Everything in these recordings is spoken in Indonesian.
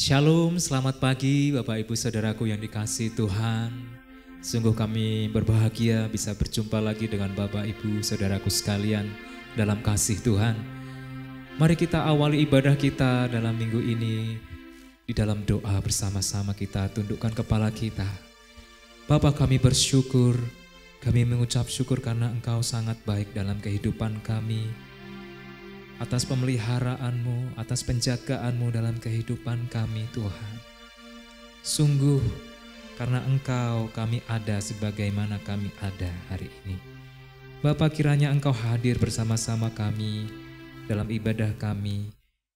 Shalom, selamat pagi Bapak Ibu Saudaraku yang dikasihi Tuhan. Sungguh kami berbahagia bisa berjumpa lagi dengan Bapak Ibu Saudaraku sekalian dalam kasih Tuhan. Mari kita awali ibadah kita dalam minggu ini di dalam doa bersama-sama. Kita tundukkan kepala kita. Bapa, kami bersyukur, kami mengucap syukur karena Engkau sangat baik dalam kehidupan kami. Atas pemeliharaanmu, atas penjagaanmu dalam kehidupan kami Tuhan. Sungguh karena Engkau kami ada sebagaimana kami ada hari ini. Bapa, kiranya Engkau hadir bersama-sama kami dalam ibadah kami.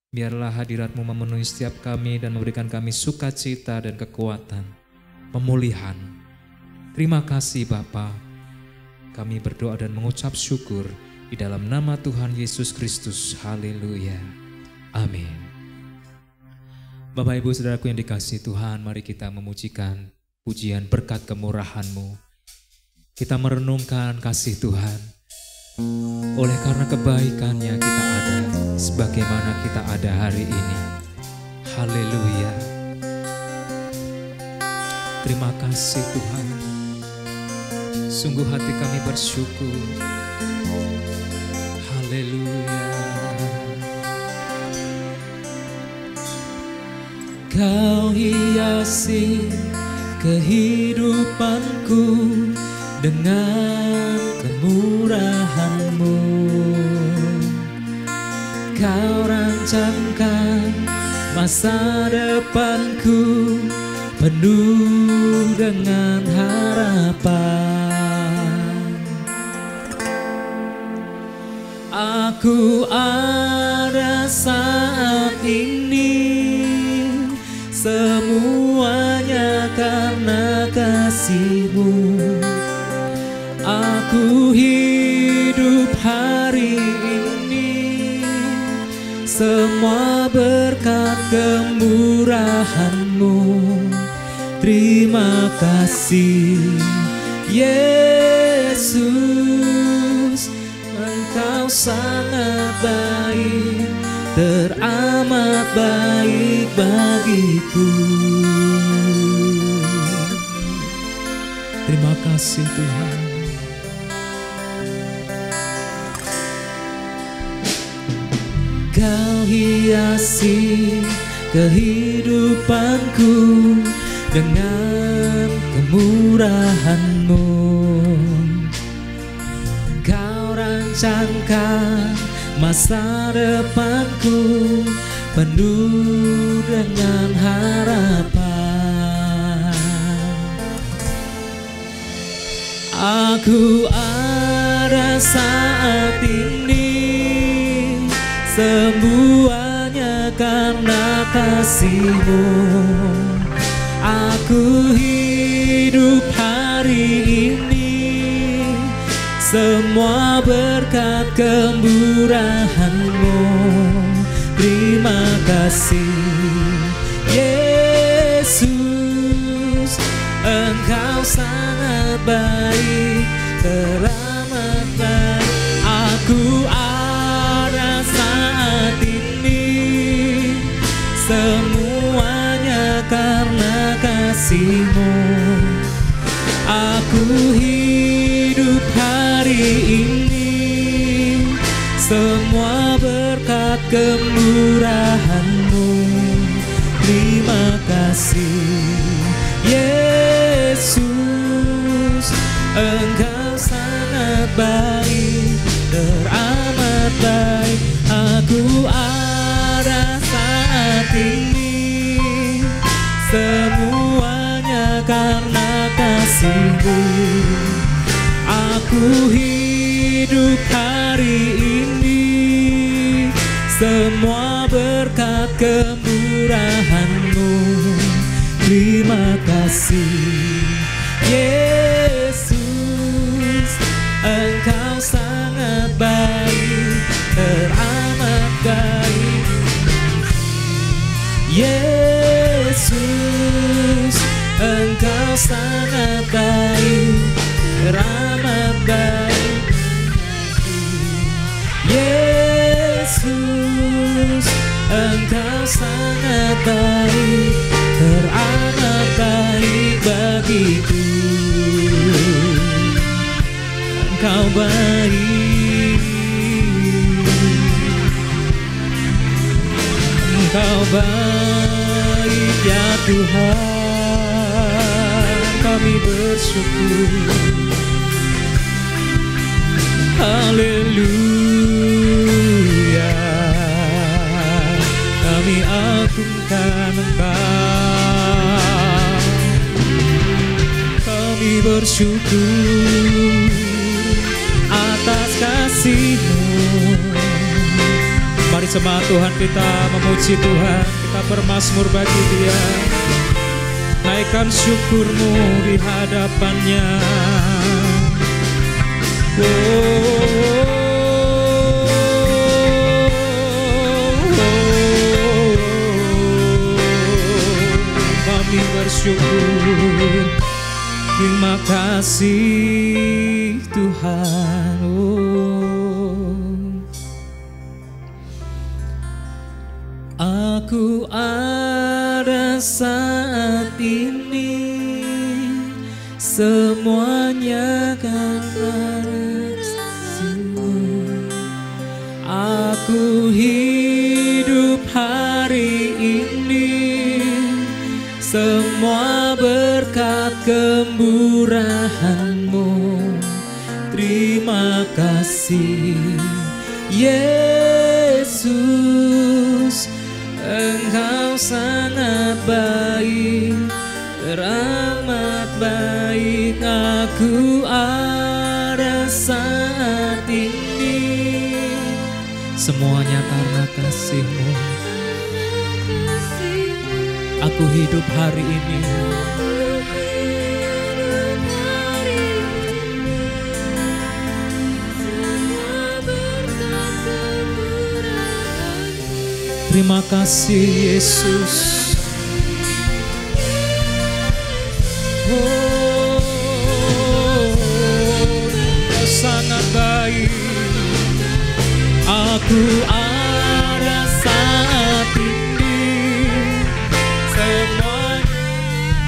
Biarlah hadirat-Mu memenuhi setiap kami dan memberikan kami sukacita dan kekuatan, pemulihan. Terima kasih Bapa. Kami berdoa dan mengucap syukur di dalam nama Tuhan Yesus Kristus. Haleluya. Amin. Bapak Ibu Saudaraku yang dikasihi Tuhan, mari kita memujikan pujian berkat kemurahan-Mu. Kita merenungkan kasih Tuhan. Oleh karena kebaikan-Nya kita ada sebagaimana kita ada hari ini. Haleluya. Terima kasih Tuhan. Sungguh hati kami bersyukur. Haleluya. Kau hiasi kehidupanku dengan kemurahan-Mu. Kau rancangkan masa depanku penuh dengan harapan. Aku ada saat ini, semuanya karena kasih-Mu. Aku hidup hari ini, semua berkat kemurahan-Mu. Terima kasih Yesus, Engkau sangat baik, teramat baik bagiku. Terima kasih Tuhan. Kau hiasi kehidupanku dengan kemurahan-Mu. Kau rancangkan masa depanku penuh dengan harapan. Aku ada saat ini, semuanya karena kasih-Mu. Aku hidup hari ini, semua berkat kemurahan-Mu. Terima kasih Yesus, Engkau sangat baik, teramat baik. Aku ada saat ini, semuanya karena kasih-Mu. Aku hidup hari ini, semua berkat kemurahan-Mu. Terima kasih Yesus, Engkau sangat baik, teramat baik. Aku ada saat ini, semuanya karena kasih-Mu. Aku hidup hari ini, semua berkat kemurahan-Mu. Terima kasih Yesus, Engkau sangat baik, teramat baik. Yesus, Engkau sangat baik, teramat baik. Yesus, Engkau sangat baik, teramat baik bagiku. Engkau baik, Engkau baik ya Tuhan, kami bersyukur. Haleluya, kami agungkan Engkau, kami bersyukur atas kasih-Mu. Mari sembah Tuhan, kita memuji Tuhan, kita bermazmur bagi Dia, naikkan syukur-Mu di hadapan-Nya. Kami bersyukur, terima kasih Tuhan. Aku ada saat ini, semuanya karena kasih-Mu. Aku hidup hari ini, semua berkat kemurahan-Mu. Terima kasih Yesus, Engkau sangat baik, teramat baik. Aku ada saat ini, semuanya karena kasih-Mu. Aku hidup hari ini, terima kasih Yesus. Sangat baik. Aku ada saat ini, semuanya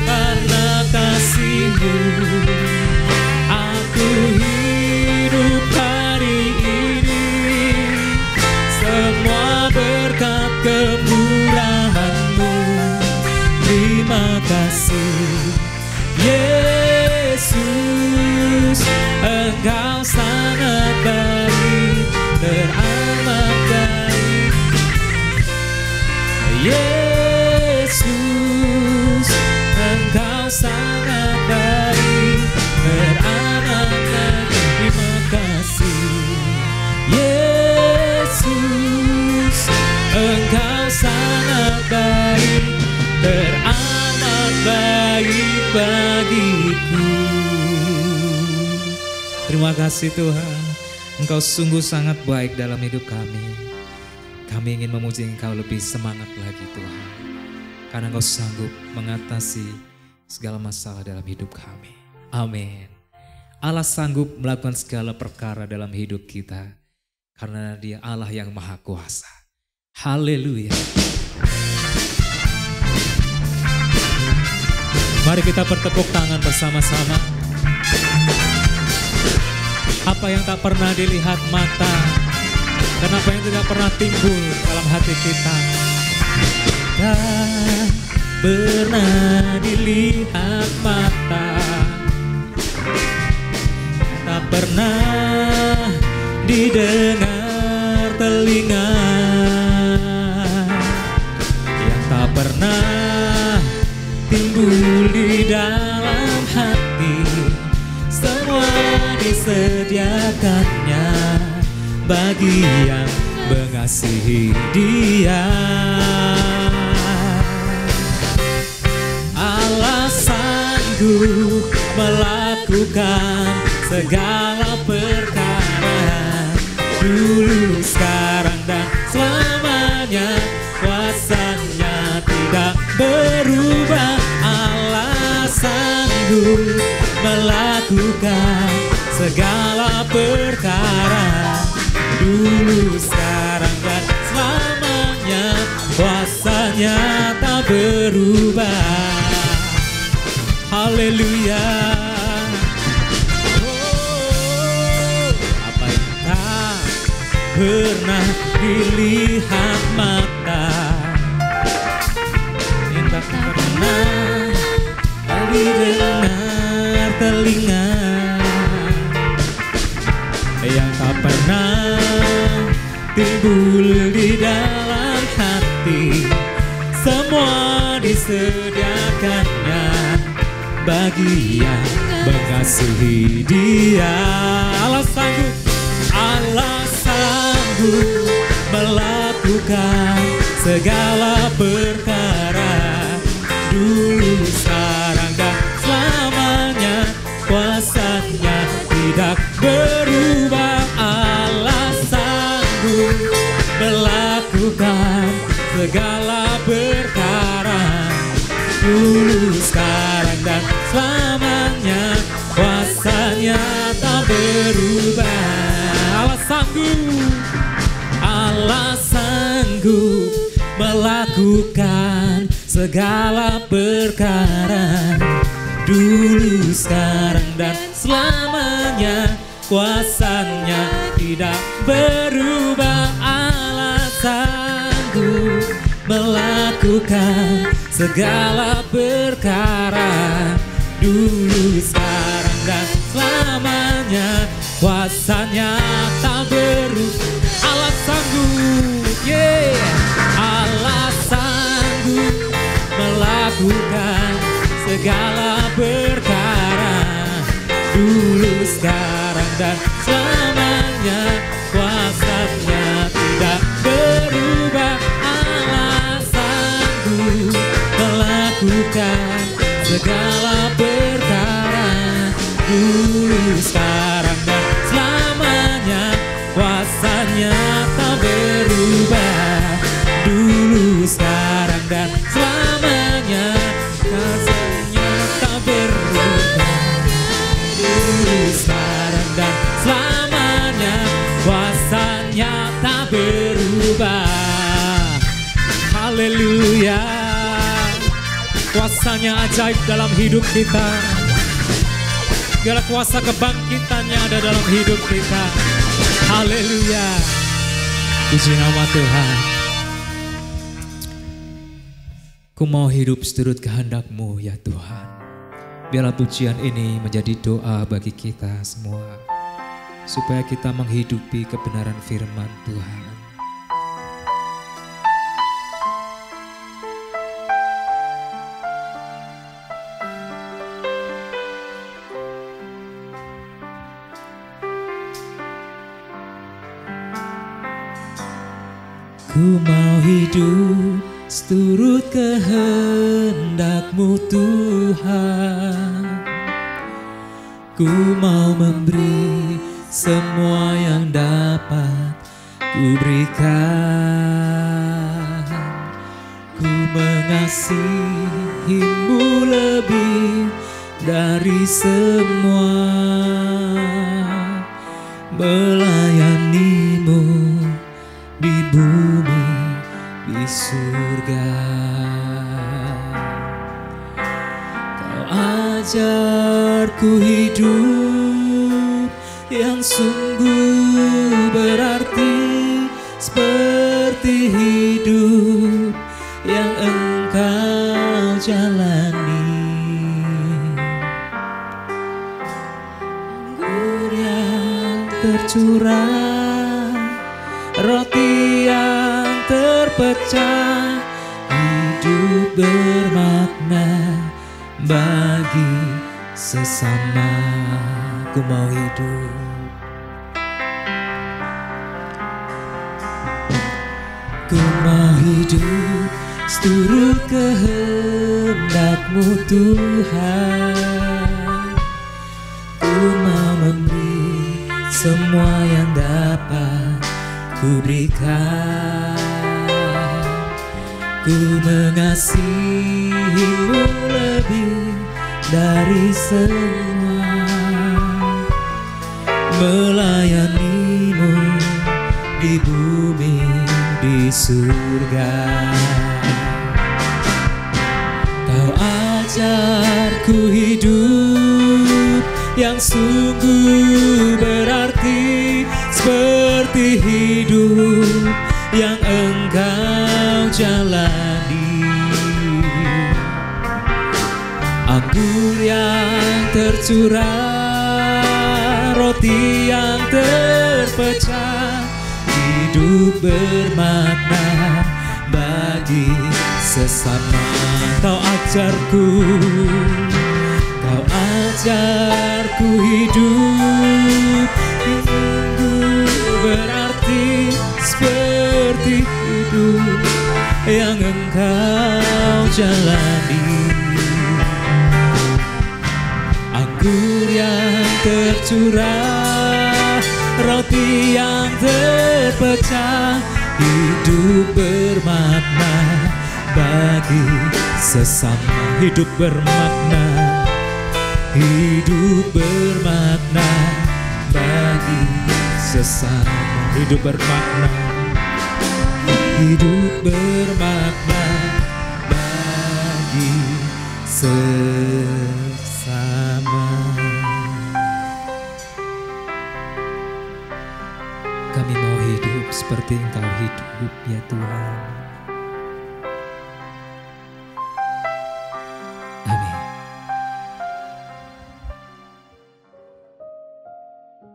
karena kasih-Mu. Aku hidup hari ini, semua berkat kemurahan-Mu. Terima kasih Yesus, Engkau sangat baik, teramat baik. Yesus, Engkau sangat baik, teramat baik. Terima kasih Yesus, Engkau sangat baik, teramat baik bagiku. Terima kasih Tuhan, Engkau sungguh sangat baik dalam hidup kami. Kami ingin memuji Engkau lebih semangat lagi Tuhan, karena Engkau sanggup mengatasi segala masalah dalam hidup kami. Amin. Allah sanggup melakukan segala perkara dalam hidup kita, karena Dia Allah yang Maha Kuasa. Haleluya. Mari kita bertepuk tangan bersama-sama. Apa yang tak pernah dilihat mata, dan apa yang tidak pernah timbul dalam hati kita, tak pernah dilihat mata, tak pernah didengar telinga, yang tak pernah timbul di dalam hati, semua disediakannya bagi yang mengasihi Dia. Allah sanggup melakukan segala perkara, dulu, sekarang, dan selamanya. Kuasanya tidak berubah. Allah sanggup melakukan segala perkara, dulu, sekarang, dan selamanya. kuasanya tak berubah. Haleluya. Oh, apa yang tak pernah dilihat mata, yang tak pernah didengar telinga, yang tak pernah timbul di dalam hati, semua disediakannya bagi yang mengasihi Dia. Allah sanggup, Allah sanggup melakukan segala perkara, dulu, sekarang, dan selamanya. Kuasanya tidak berubah. Allah sanggup melakukan segala perkara, dulu, sekarang, dan selamanya. Kuasanya tak berubah. Allah sanggup, Allah sanggup melakukan segala perkara, dulu, sekarang, dan selamanya. Kuasanya tidak berubah. Allah sanggup melakukan segala perkara, dulu, sekarang, dan selamanya. Kuasanya tak berubah. Allah sanggup, yeah. Allah sanggup melakukan segala perkara, dulu, sekarang, dan selamanya. Kuasanya tidak berubah. Allah sanggup melakukan segala perkara, dulu, sekarang, dan selamanya. Kuasanya tak berubah, dulu, sekarang, dan selamanya. Kuasanya tak berubah, dulu, sekarang, dan selamanya. Kuasanya tak berubah. Haleluya. Kuasanya ajaib dalam hidup kita. Segala kuasa kebangkitannya ada dalam hidup kita. Haleluya. Puji nama Tuhan. Ku mau hidup seturut kehendak-Mu ya Tuhan. Biarlah pujian ini menjadi doa bagi kita semua, supaya kita menghidupi kebenaran firman Tuhan. Ku mau hidup seturut kehendak-Mu Tuhan. Ku mau memberi semua yang dapat ku berikan. Ku mengasihi-Mu lebih dari semua, melayani-Mu di bumi, di surga. Kau ajarku hidup yang sungguh berarti, seperti hidup yang Engkau jalani. Anggur yang tercurah, roti yang terpecah, hidup bermakna bagi sesama. Ku mau hidup, ku mau hidup seturut kehendak-Mu Tuhan. Ku mau memberi semua yang dapat ku berikan. Ku mengasihi-Mu lebih dari semua, melayani-Mu di bumi, di surga. Kau ajarku hidup yang sungguh berarti, seperti hidup yang Engkau jalani. Anggur yang tercurah, roti yang terpecah, hidup bermakna bagi sesama. Kau ajarku hidup yang sungguh berarti, seperti hidup yang Engkau jalani. Anggur yang tercurah, roti yang terpecah, hidup bermakna bagi sesama. Hidup bermakna, hidup bermakna bagi sesama. Hidup bermakna, hidup bermakna bagi sesama. Kami mau hidup seperti Engkau hidup, ya Tuhan. Amin.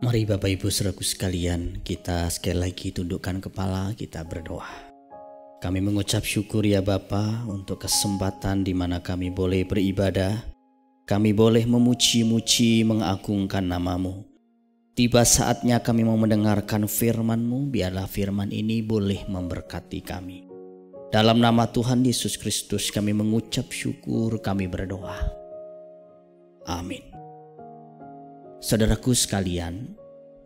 Mari Bapak Ibu Saudaraku sekalian, kita sekali lagi tundukkan kepala, kita berdoa. Kami mengucap syukur ya Bapa untuk kesempatan di mana kami boleh beribadah. Kami boleh memuji-muji, mengagungkan nama-Mu. Tiba saatnya kami mau mendengarkan firman-Mu, biarlah firman ini boleh memberkati kami. Dalam nama Tuhan Yesus Kristus kami mengucap syukur, kami berdoa. Amin. Saudaraku sekalian,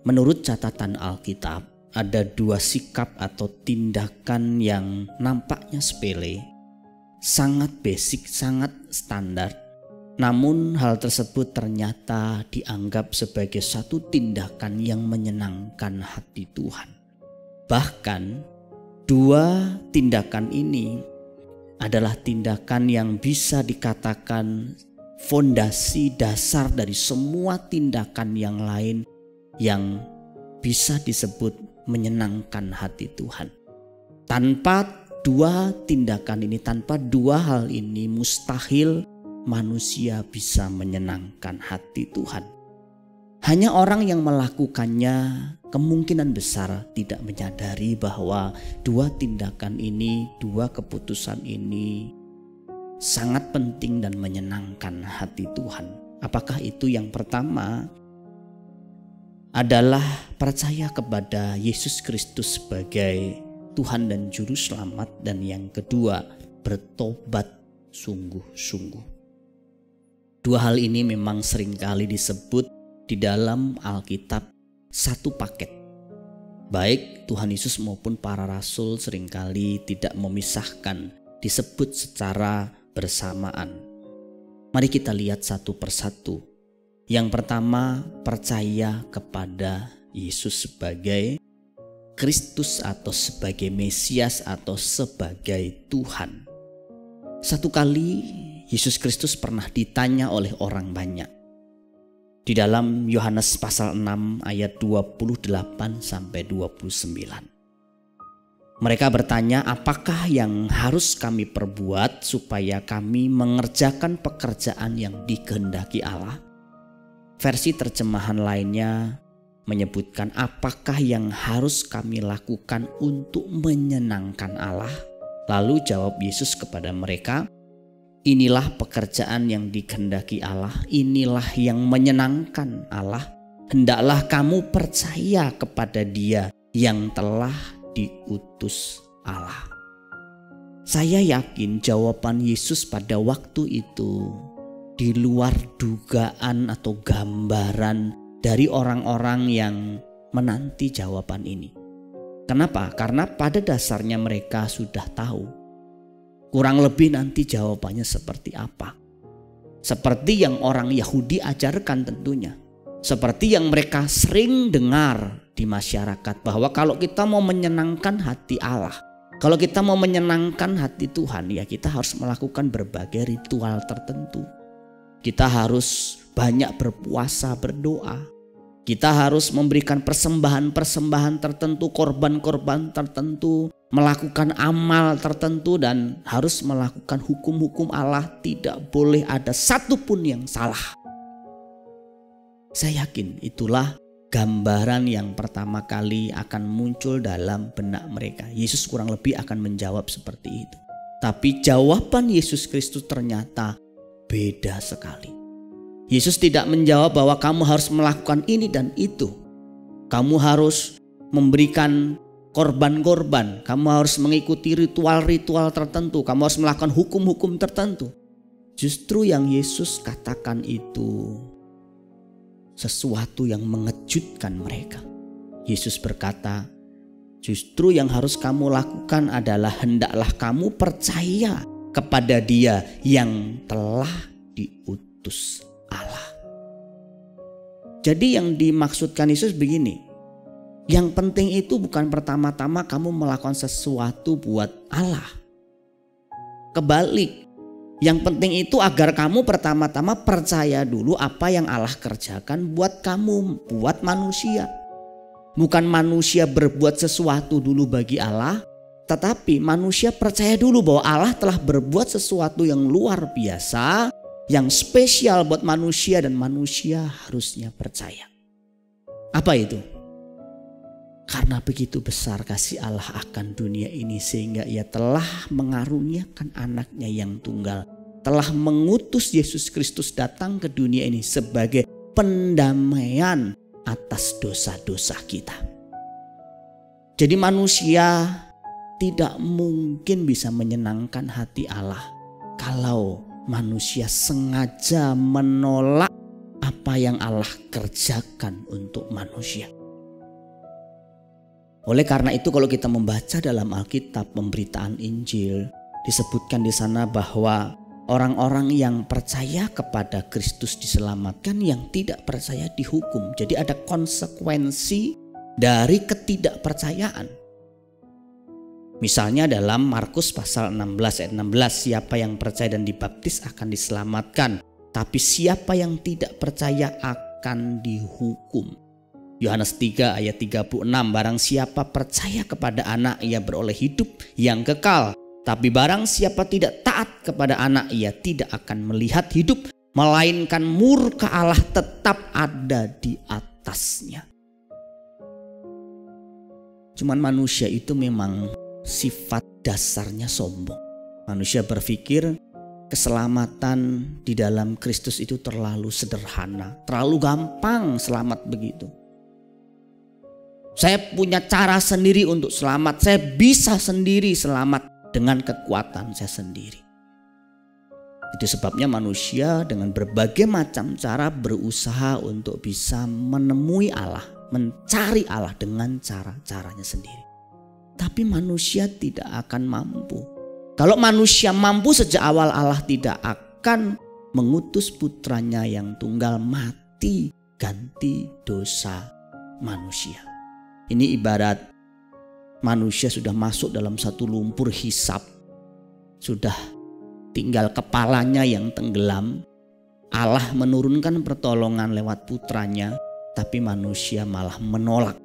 menurut catatan Alkitab, ada dua sikap atau tindakan yang nampaknya sepele, sangat basic, sangat standar. Namun hal tersebut ternyata dianggap sebagai satu tindakan yang menyenangkan hati Tuhan. Bahkan dua tindakan ini adalah tindakan yang bisa dikatakan fondasi dasar dari semua tindakan yang lain yang bisa disebut menyenangkan hati Tuhan. Tanpa dua tindakan ini, tanpa dua hal ini, mustahil manusia bisa menyenangkan hati Tuhan. Hanya orang yang melakukannya kemungkinan besar tidak menyadari bahwa dua tindakan ini, dua keputusan ini sangat penting dan menyenangkan hati Tuhan. Apakah itu? Yang pertama adalah percaya kepada Yesus Kristus sebagai Tuhan dan Juru Selamat, dan yang kedua bertobat sungguh-sungguh. Dua hal ini memang seringkali disebut di dalam Alkitab satu paket. Baik Tuhan Yesus maupun para rasul seringkali tidak memisahkan, disebut secara bersamaan. Mari kita lihat satu persatu. Yang pertama, percaya kepada Yesus sebagai Kristus atau sebagai Mesias atau sebagai Tuhan. Satu kali Yesus Kristus pernah ditanya oleh orang banyak. Di dalam Yohanes pasal 6 ayat 28 sampai 29. Mereka bertanya, apakah yang harus kami perbuat supaya kami mengerjakan pekerjaan yang dikehendaki Allah? Versi terjemahan lainnya menyebutkan, apakah yang harus kami lakukan untuk menyenangkan Allah? Lalu jawab Yesus kepada mereka, inilah pekerjaan yang dikehendaki Allah, inilah yang menyenangkan Allah. Hendaklah kamu percaya kepada Dia yang telah diutus Allah. Saya yakin jawaban Yesus pada waktu itu di luar dugaan atau gambaran dari orang-orang yang menanti jawaban ini. Kenapa? Karena pada dasarnya mereka sudah tahu kurang lebih nanti jawabannya seperti apa. Seperti yang orang Yahudi ajarkan tentunya. Seperti yang mereka sering dengar di masyarakat, bahwa kalau kita mau menyenangkan hati Allah, Kalau kita mau menyenangkan hati Tuhan, ya kita harus melakukan berbagai ritual tertentu. Kita harus banyak berpuasa, berdoa. Kita harus memberikan persembahan-persembahan tertentu, korban-korban tertentu, melakukan amal tertentu, dan harus melakukan hukum-hukum Allah. Tidak boleh ada satupun yang salah. Saya yakin itulah gambaran yang pertama kali akan muncul dalam benak mereka. Yesus kurang lebih akan menjawab seperti itu. Tapi jawaban Yesus Kristus ternyata beda sekali. Yesus tidak menjawab bahwa kamu harus melakukan ini dan itu. Kamu harus memberikan korban-korban. Kamu harus mengikuti ritual-ritual tertentu. Kamu harus melakukan hukum-hukum tertentu. Justru yang Yesus katakan itu sesuatu yang mengejutkan mereka. Yesus berkata, justru yang harus kamu lakukan adalah hendaklah kamu percaya kepada Dia yang telah diutus Allah. Jadi yang dimaksudkan Yesus begini, yang penting itu bukan pertama-tama kamu melakukan sesuatu buat Allah. Kebalik, yang penting itu agar kamu pertama-tama percaya dulu apa yang Allah kerjakan buat kamu, buat manusia. Bukan manusia berbuat sesuatu dulu bagi Allah, tetapi manusia percaya dulu bahwa Allah telah berbuat sesuatu yang luar biasa, yang spesial buat manusia, dan manusia harusnya percaya. Apa itu? Karena begitu besar kasih Allah akan dunia ini sehingga Ia telah mengaruniakan anaknya yang tunggal, telah mengutus Yesus Kristus datang ke dunia ini sebagai pendamaian atas dosa-dosa kita. Jadi manusia tidak mungkin bisa menyenangkan hati Allah kalau manusia sengaja menolak apa yang Allah kerjakan untuk manusia. Oleh karena itu kalau kita membaca dalam Alkitab pemberitaan Injil, disebutkan di sana bahwa orang-orang yang percaya kepada Kristus diselamatkan, yang tidak percaya dihukum. Jadi ada konsekuensi dari ketidakpercayaan. Misalnya dalam Markus pasal 16 ayat 16, siapa yang percaya dan dibaptis akan diselamatkan, tapi siapa yang tidak percaya akan dihukum. Yohanes 3 ayat 36, barang siapa percaya kepada anak ia beroleh hidup yang kekal, tapi barang siapa tidak taat kepada anak ia tidak akan melihat hidup, melainkan murka Allah tetap ada di atasnya. Cuman manusia itu memang sifat dasarnya sombong. Manusia berpikir keselamatan di dalam Kristus itu terlalu sederhana, terlalu gampang selamat begitu. Saya punya cara sendiri untuk selamat. Saya bisa sendiri selamat dengan kekuatan saya sendiri. Itu sebabnya manusia dengan berbagai macam cara berusaha untuk bisa menemui Allah, mencari Allah dengan cara-caranya sendiri. Tapi manusia tidak akan mampu. Kalau manusia mampu sejak awal, Allah tidak akan mengutus putranya yang tunggal mati ganti dosa manusia. Ini ibarat manusia sudah masuk dalam satu lumpur hisab, sudah tinggal kepalanya yang tenggelam. Allah menurunkan pertolongan lewat putranya, tapi manusia malah menolak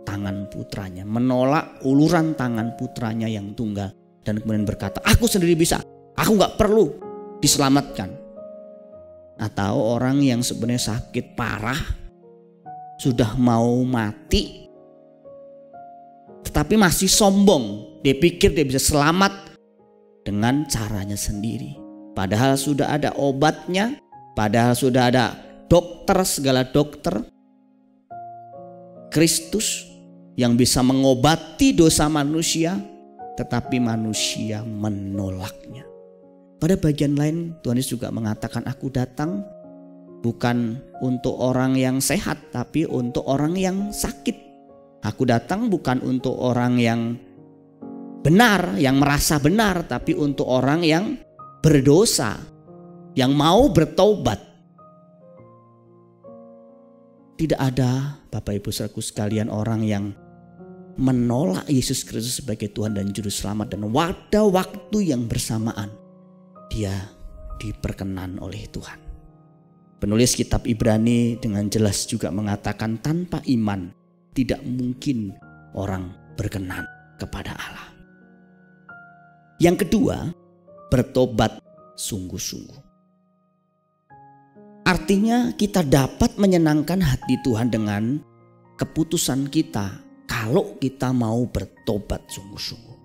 tangan putranya, menolak uluran tangan putranya yang tunggal, dan kemudian berkata, aku sendiri bisa, aku gak perlu diselamatkan. Atau orang yang sebenarnya sakit parah, sudah mau mati, tetapi masih sombong. Dia pikir dia bisa selamat dengan caranya sendiri. Padahal sudah ada obatnya, padahal sudah ada dokter, segala dokter. Kristus yang bisa mengobati dosa manusia, tetapi manusia menolaknya. Pada bagian lain Tuhan Yesus juga mengatakan, aku datang bukan untuk orang yang sehat, tapi untuk orang yang sakit. Aku datang bukan untuk orang yang benar, yang merasa benar, tapi untuk orang yang berdosa, yang mau bertobat. Tidak ada, Bapak Ibu saudaraku sekalian, orang yang menolak Yesus Kristus sebagai Tuhan dan Juru Selamat, dan pada waktu yang bersamaan dia diperkenan oleh Tuhan. Penulis kitab Ibrani dengan jelas juga mengatakan tanpa iman tidak mungkin orang berkenan kepada Allah. Yang kedua, bertobat sungguh-sungguh. Artinya kita dapat menyenangkan hati Tuhan dengan keputusan kita kalau kita mau bertobat sungguh-sungguh.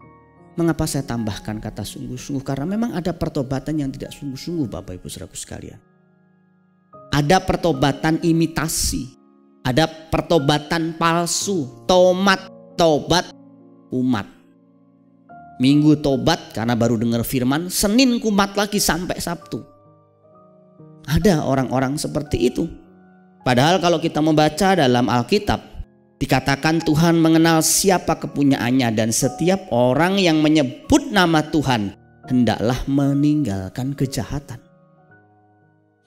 Mengapa saya tambahkan kata sungguh-sungguh? Karena memang ada pertobatan yang tidak sungguh-sungguh, Bapak Ibu Saudaraku sekalian. Ada pertobatan imitasi, ada pertobatan palsu, tobat umat. Minggu tobat karena baru dengar firman, Senin kumat lagi sampai Sabtu. Ada orang-orang seperti itu. Padahal kalau kita membaca dalam Alkitab, dikatakan Tuhan mengenal siapa kepunyaannya, dan setiap orang yang menyebut nama Tuhan hendaklah meninggalkan kejahatan.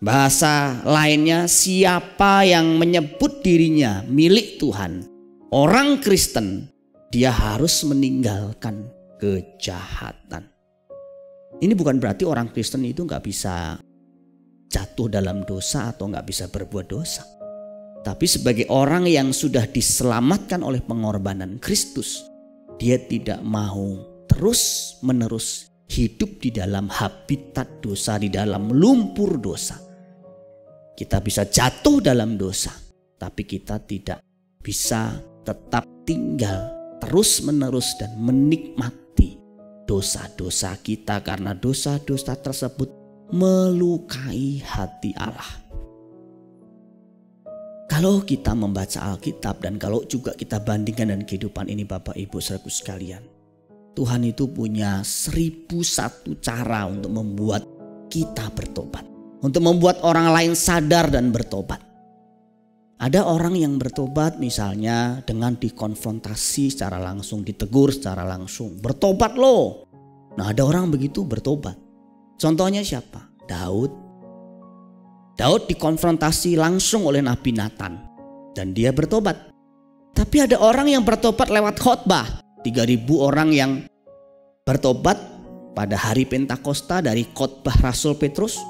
Bahasa lainnya, siapa yang menyebut dirinya milik Tuhan, orang Kristen, dia harus meninggalkan kejahatan. Ini bukan berarti orang Kristen itu gak bisa jatuh dalam dosa atau gak bisa berbuat dosa. Tapi sebagai orang yang sudah diselamatkan oleh pengorbanan Kristus, dia tidak mau terus-menerus hidup di dalam habitat dosa, di dalam lumpur dosa. Kita bisa jatuh dalam dosa, tapi kita tidak bisa tetap tinggal terus-menerus dan menikmati dosa-dosa kita, karena dosa-dosa tersebut melukai hati Allah. Kalau kita membaca Alkitab dan kalau juga kita bandingkan dengan kehidupan ini, Bapak Ibu Saudaraku sekalian, Tuhan itu punya 1001 cara untuk membuat kita bertobat, untuk membuat orang lain sadar dan bertobat. Ada orang yang bertobat misalnya dengan dikonfrontasi secara langsung, ditegur secara langsung, bertobat loh. Nah, ada orang begitu bertobat. Contohnya siapa? Daud dikonfrontasi langsung oleh Nabi Nathan dan dia bertobat. Tapi ada orang yang bertobat lewat khotbah. 3.000 orang yang bertobat pada hari Pentakosta dari khotbah Rasul Petrus.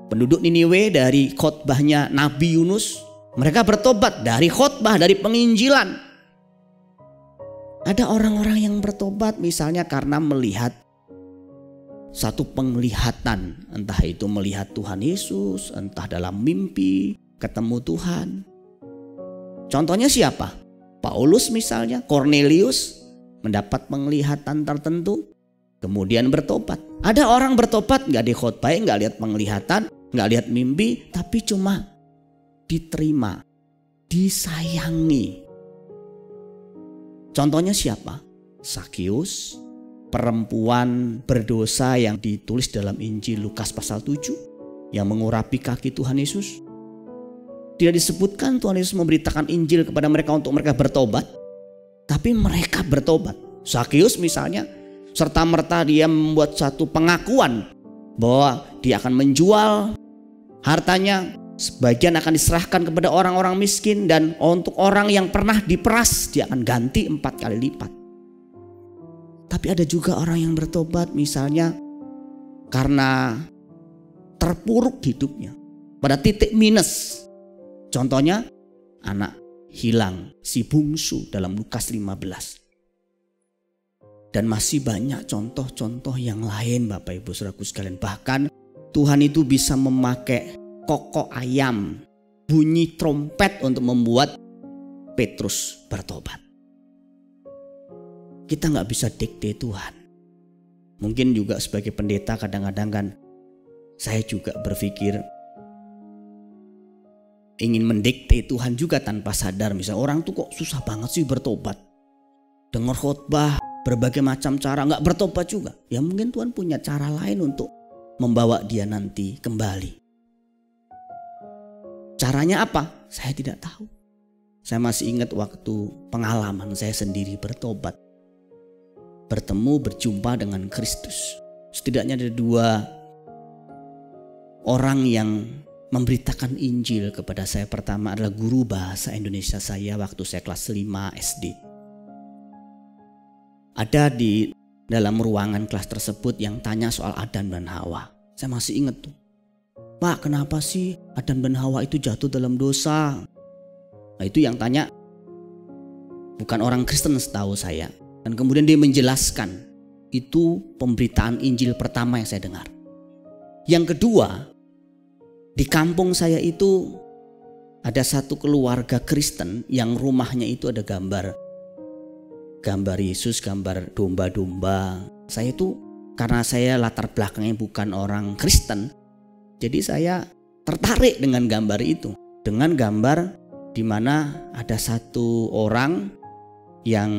Penduduk Niniwe dari khotbahnya Nabi Yunus. Mereka bertobat dari khotbah, dari penginjilan. Ada orang-orang yang bertobat misalnya karena melihat satu penglihatan, entah itu melihat Tuhan Yesus, entah dalam mimpi ketemu Tuhan. Contohnya siapa? Paulus misalnya, Cornelius mendapat penglihatan tertentu, kemudian bertobat. Ada orang bertobat gak dikhotbahin, gak lihat penglihatan, gak lihat mimpi, tapi cuma diterima, disayangi. Contohnya siapa? Sakius, perempuan berdosa yang ditulis dalam Injil Lukas pasal 7 yang mengurapi kaki Tuhan Yesus. Tidak disebutkan Tuhan Yesus memberitakan Injil kepada mereka untuk mereka bertobat, tapi mereka bertobat. Sakius misalnya, serta-merta dia membuat satu pengakuan bahwa dia akan menjual hartanya, sebagian akan diserahkan kepada orang-orang miskin, dan untuk orang yang pernah diperas dia akan ganti 4 kali lipat. Tapi ada juga orang yang bertobat misalnya karena terpuruk hidupnya, pada titik minus. Contohnya anak hilang, si bungsu dalam Lukas 15. Dan masih banyak contoh-contoh yang lain, Bapak Ibu Saudaraku sekalian. Bahkan Tuhan itu bisa memakai kokok ayam, bunyi trompet untuk membuat Petrus bertobat. Kita gak bisa dikte Tuhan. Mungkin juga sebagai pendeta kadang-kadang kan saya juga berpikir ingin mendikte Tuhan juga tanpa sadar. Misalnya orang tuh kok susah banget sih bertobat, dengar khotbah berbagai macam cara gak bertobat juga. Ya mungkin Tuhan punya cara lain untuk membawa dia nanti kembali. Caranya apa? Saya tidak tahu. Saya masih ingat waktu pengalaman saya sendiri bertobat, bertemu, berjumpa dengan Kristus. Setidaknya ada 2 orang yang memberitakan Injil kepada saya. Pertama adalah guru bahasa Indonesia saya waktu saya kelas 5 SD. Ada di dalam ruangan kelas tersebut yang tanya soal Adam dan Hawa. Saya masih ingat tuh. Pak, kenapa sih Adam dan Hawa itu jatuh dalam dosa? Nah, itu yang tanya bukan orang Kristen setahu saya. Dan kemudian dia menjelaskan, itu pemberitaan Injil pertama yang saya dengar. Yang kedua, di kampung saya itu ada satu keluarga Kristen yang rumahnya itu ada gambar Yesus, gambar domba-domba. Saya itu karena saya latar belakangnya bukan orang Kristen, jadi saya tertarik dengan gambar itu. Dengan gambar di mana ada satu orang yang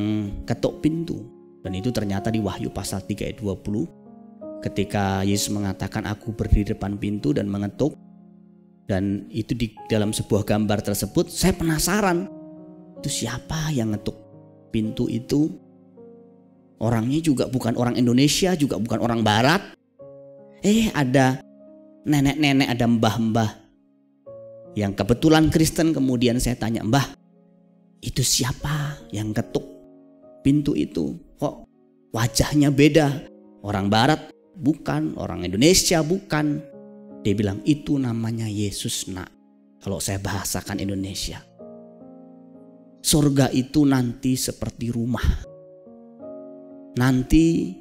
ketuk pintu. Dan itu ternyata di Wahyu pasal 3 ayat 20. Ketika Yesus mengatakan, aku berdiri depan pintu dan mengetuk. Dan itu di dalam sebuah gambar tersebut, saya penasaran. Itu siapa yang ngetuk pintu itu? Orangnya juga bukan orang Indonesia, juga bukan orang Barat. Ada nenek-nenek, ada mbah-mbah yang kebetulan Kristen. Kemudian saya tanya, Mbah, itu siapa yang ketuk pintu itu? Kok wajahnya beda? Orang Barat bukan, orang Indonesia bukan. Dia bilang, itu namanya Yesus, nak. Kalau saya bahasakan Indonesia, surga itu nanti seperti rumah. Nanti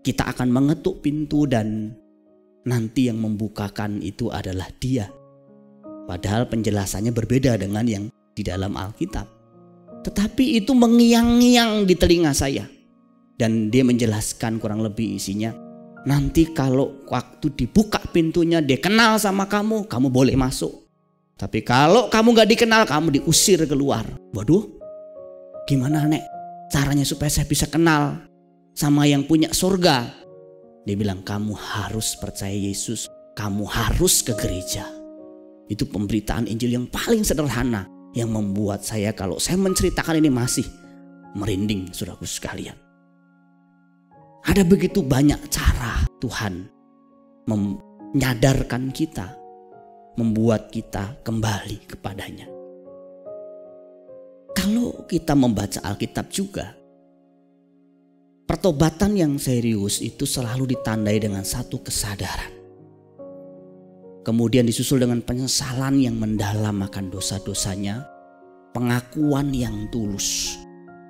kita akan mengetuk pintu dan nanti yang membukakan itu adalah Dia. Padahal penjelasannya berbeda dengan yang di dalam Alkitab. Tetapi itu mengiang-ngiang di telinga saya. Dan dia menjelaskan kurang lebih isinya, nanti kalau waktu dibuka pintunya dia kenal sama kamu, kamu boleh masuk. Tapi kalau kamu gak dikenal, kamu diusir keluar. Waduh, gimana nek caranya supaya saya bisa kenal sama yang punya surga? Dia bilang, kamu harus percaya Yesus, kamu harus ke gereja. Itu pemberitaan Injil yang paling sederhana, yang membuat saya, kalau saya menceritakan ini masih merinding, saudaraku sekalian. Ada begitu banyak cara Tuhan menyadarkan kita, membuat kita kembali kepadanya. Kalau kita membaca Alkitab juga, pertobatan yang serius itu selalu ditandai dengan satu kesadaran. Kemudian disusul dengan penyesalan yang mendalam akan dosa-dosanya, pengakuan yang tulus.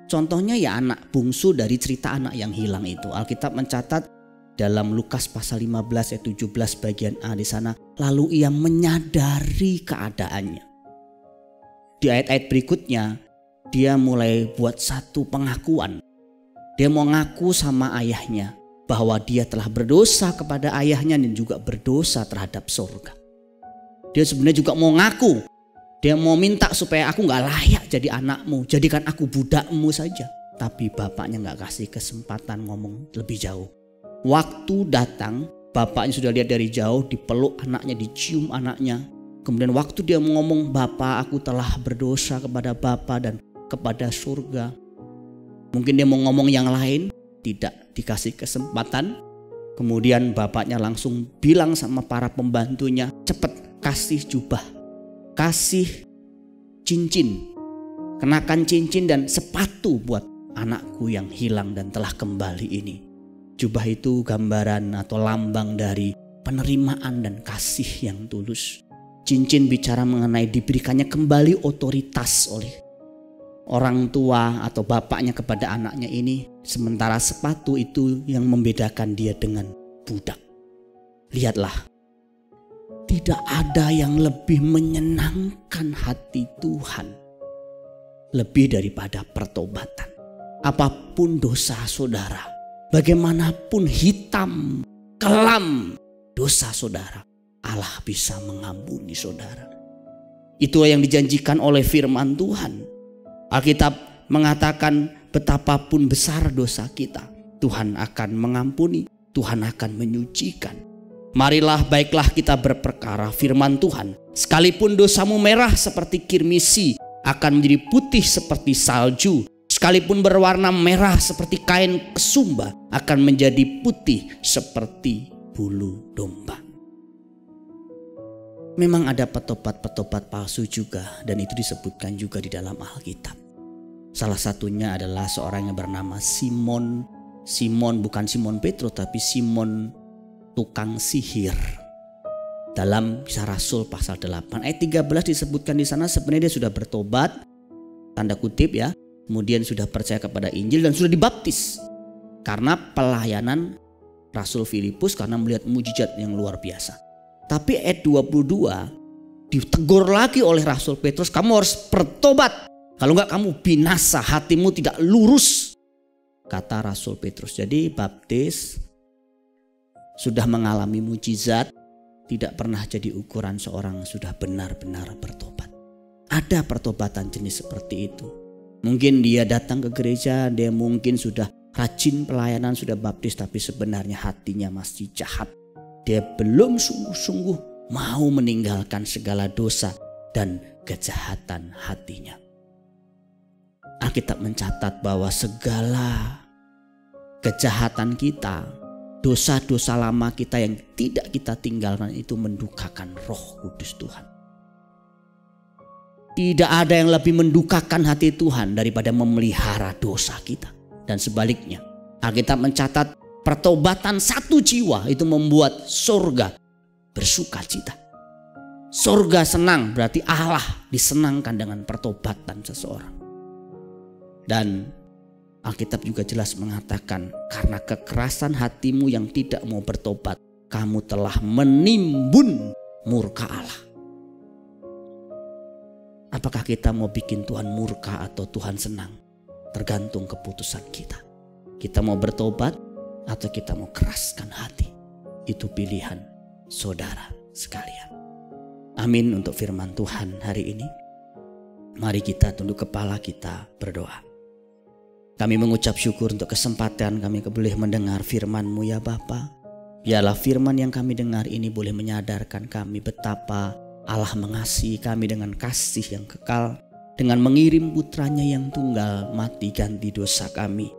Contohnya ya anak bungsu dari cerita anak yang hilang itu. Alkitab mencatat dalam Lukas pasal 15 ayat 17 bagian A di sana, lalu ia menyadari keadaannya. Di ayat-ayat berikutnya dia mulai buat satu pengakuan. Dia mau ngaku sama ayahnya bahwa dia telah berdosa kepada ayahnya dan juga berdosa terhadap surga. Dia sebenarnya juga mau ngaku. Dia mau minta supaya aku gak layak jadi anakmu, jadikan aku budakmu saja. Tapi bapaknya gak kasih kesempatan ngomong lebih jauh. Waktu datang, bapaknya sudah lihat dari jauh, dipeluk anaknya, dicium anaknya. Kemudian waktu dia ngomong, Bapak, aku telah berdosa kepada Bapa dan kepada surga. Mungkin dia mau ngomong yang lain, tidak dikasih kesempatan. Kemudian bapaknya langsung bilang sama para pembantunya, cepet kasih jubah, kasih cincin, kenakan cincin dan sepatu buat anakku yang hilang dan telah kembali ini. Jubah itu gambaran atau lambang dari penerimaan dan kasih yang tulus. Cincin bicara mengenai diberikannya kembali otoritas oleh orang tua atau bapaknya kepada anaknya ini. Sementara sepatu itu yang membedakan dia dengan budak. Lihatlah, tidak ada yang lebih menyenangkan hati Tuhan lebih daripada pertobatan. Apapun dosa saudara, bagaimanapun hitam, kelam dosa saudara, Allah bisa mengampuni saudara. Itu yang dijanjikan oleh firman Tuhan. Alkitab mengatakan betapapun besar dosa kita, Tuhan akan mengampuni, Tuhan akan menyucikan. Marilah baiklah kita berperkara firman Tuhan. Sekalipun dosamu merah seperti kirmisi, akan menjadi putih seperti salju. Sekalipun berwarna merah seperti kain kesumba, akan menjadi putih seperti bulu domba. Memang ada petobat-petobat palsu juga, dan itu disebutkan juga di dalam Alkitab. Salah satunya adalah seorang yang bernama Simon. Simon bukan Simon Petrus tapi Simon tukang sihir. Dalam Kisah Rasul pasal 8 ayat 13 disebutkan di sana sebenarnya dia sudah bertobat, tanda kutip ya, kemudian sudah percaya kepada Injil dan sudah dibaptis karena pelayanan Rasul Filipus, karena melihat mujizat yang luar biasa. Tapi ayat 22 ditegur lagi oleh Rasul Petrus, kamu harus bertobat, kalau enggak kamu binasa, hatimu tidak lurus, kata Rasul Petrus. Jadi baptis, sudah mengalami mujizat, tidak pernah jadi ukuran seorang sudah benar-benar bertobat. Ada pertobatan jenis seperti itu. Mungkin dia datang ke gereja, dia mungkin sudah rajin pelayanan, sudah baptis, tapi sebenarnya hatinya masih jahat. Dia belum sungguh-sungguh mau meninggalkan segala dosa dan kejahatan hatinya. Alkitab mencatat bahwa segala kejahatan kita, dosa-dosa lama kita yang tidak kita tinggalkan itu mendukakan Roh Kudus Tuhan. Tidak ada yang lebih mendukakan hati Tuhan daripada memelihara dosa kita. Dan sebaliknya, Alkitab mencatat pertobatan satu jiwa itu membuat surga bersuka cita. Surga senang, berarti Allah disenangkan dengan pertobatan seseorang. Dan Alkitab juga jelas mengatakan, karena kekerasan hatimu yang tidak mau bertobat, kamu telah menimbun murka Allah. Apakah kita mau bikin Tuhan murka atau Tuhan senang? Tergantung keputusan kita. Kita mau bertobat atau kita mau keraskan hati. Itu pilihan saudara sekalian. Amin untuk firman Tuhan hari ini. Mari kita tunduk kepala, kita berdoa. Kami mengucap syukur untuk kesempatan kami boleh mendengar firman-Mu ya Bapa. Biarlah firman yang kami dengar ini boleh menyadarkan kami betapa Allah mengasihi kami dengan kasih yang kekal, dengan mengirim putranya yang tunggal mati ganti dosa kami.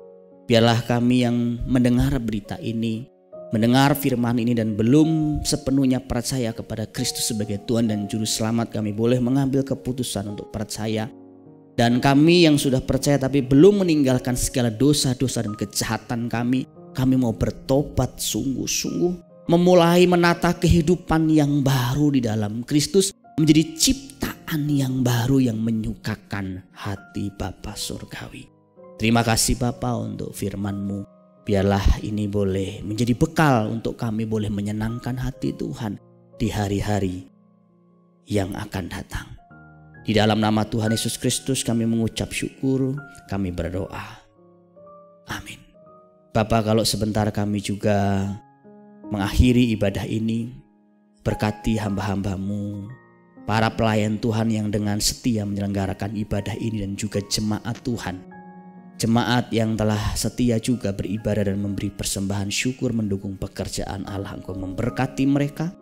Biarlah kami yang mendengar berita ini, mendengar firman ini dan belum sepenuhnya percaya kepada Kristus sebagai Tuhan dan Juru Selamat, kami boleh mengambil keputusan untuk percaya. Dan kami yang sudah percaya tapi belum meninggalkan segala dosa-dosa dan kejahatan kami mau bertobat sungguh-sungguh, memulai menata kehidupan yang baru di dalam Kristus, menjadi ciptaan yang baru yang menyukakan hati Bapa Surgawi. Terima kasih Bapa untuk firman-Mu. Biarlah ini boleh menjadi bekal untuk kami boleh menyenangkan hati Tuhan di hari-hari yang akan datang. Di dalam nama Tuhan Yesus Kristus kami mengucap syukur, kami berdoa. Amin. Bapa, kalau sebentar kami juga mengakhiri ibadah ini, berkati hamba-hamba-Mu, para pelayan Tuhan yang dengan setia menyelenggarakan ibadah ini dan juga jemaat Tuhan. Jemaat yang telah setia juga beribadah dan memberi persembahan syukur mendukung pekerjaan Allah. Engkau memberkati mereka,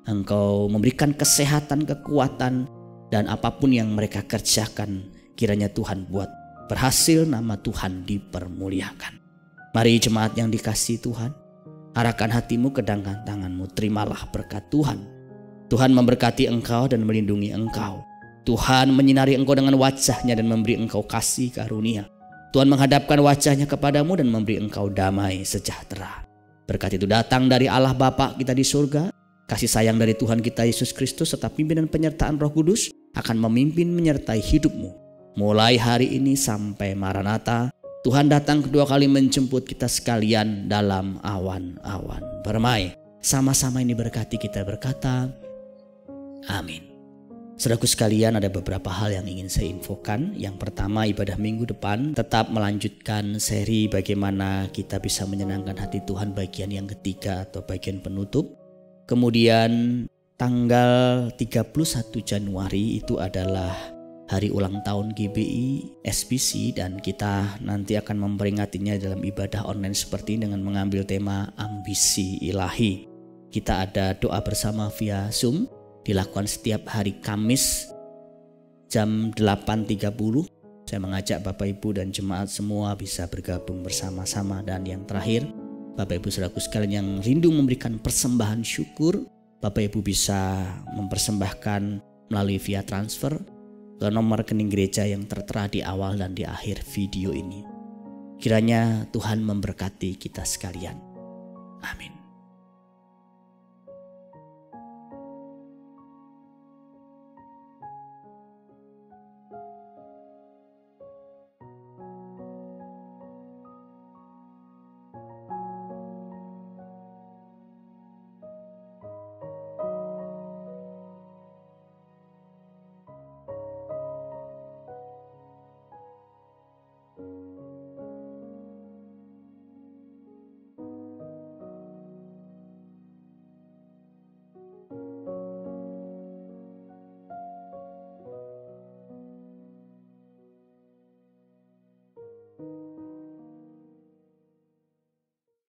Engkau memberikan kesehatan, kekuatan, dan apapun yang mereka kerjakan, kiranya Tuhan buat berhasil, nama Tuhan dipermuliakan. Mari jemaat yang dikasihi Tuhan, arahkan hatimu ke tangan-tanganmu, terimalah berkat Tuhan. Tuhan memberkati engkau dan melindungi engkau. Tuhan menyinari engkau dengan wajahnya dan memberi engkau kasih karunia. Tuhan menghadapkan wajahnya kepadamu dan memberi engkau damai sejahtera. Berkat itu datang dari Allah Bapa kita di surga, kasih sayang dari Tuhan kita Yesus Kristus serta pimpinan penyertaan Roh Kudus akan memimpin menyertai hidupmu. Mulai hari ini sampai Maranatha, Tuhan datang kedua kali menjemput kita sekalian dalam awan-awan permai. Sama-sama ini berkati kita berkata, amin. Saudaraku sekalian, ada beberapa hal yang ingin saya infokan. Yang pertama, ibadah minggu depan tetap melanjutkan seri bagaimana kita bisa menyenangkan hati Tuhan bagian yang ketiga atau bagian penutup. Kemudian tanggal 31 Januari itu adalah hari ulang tahun GBI SBC dan kita nanti akan memperingatinya dalam ibadah online seperti ini dengan mengambil tema ambisi ilahi. Kita ada doa bersama via Zoom, dilakukan setiap hari Kamis jam 8.30. Saya mengajak Bapak Ibu dan jemaat semua bisa bergabung bersama-sama. Dan yang terakhir, Bapak Ibu saudaraku sekalian yang rindu memberikan persembahan syukur, Bapak Ibu bisa mempersembahkan melalui via transfer ke nomor rekening gereja yang tertera di awal dan di akhir video ini. Kiranya Tuhan memberkati kita sekalian. Amin.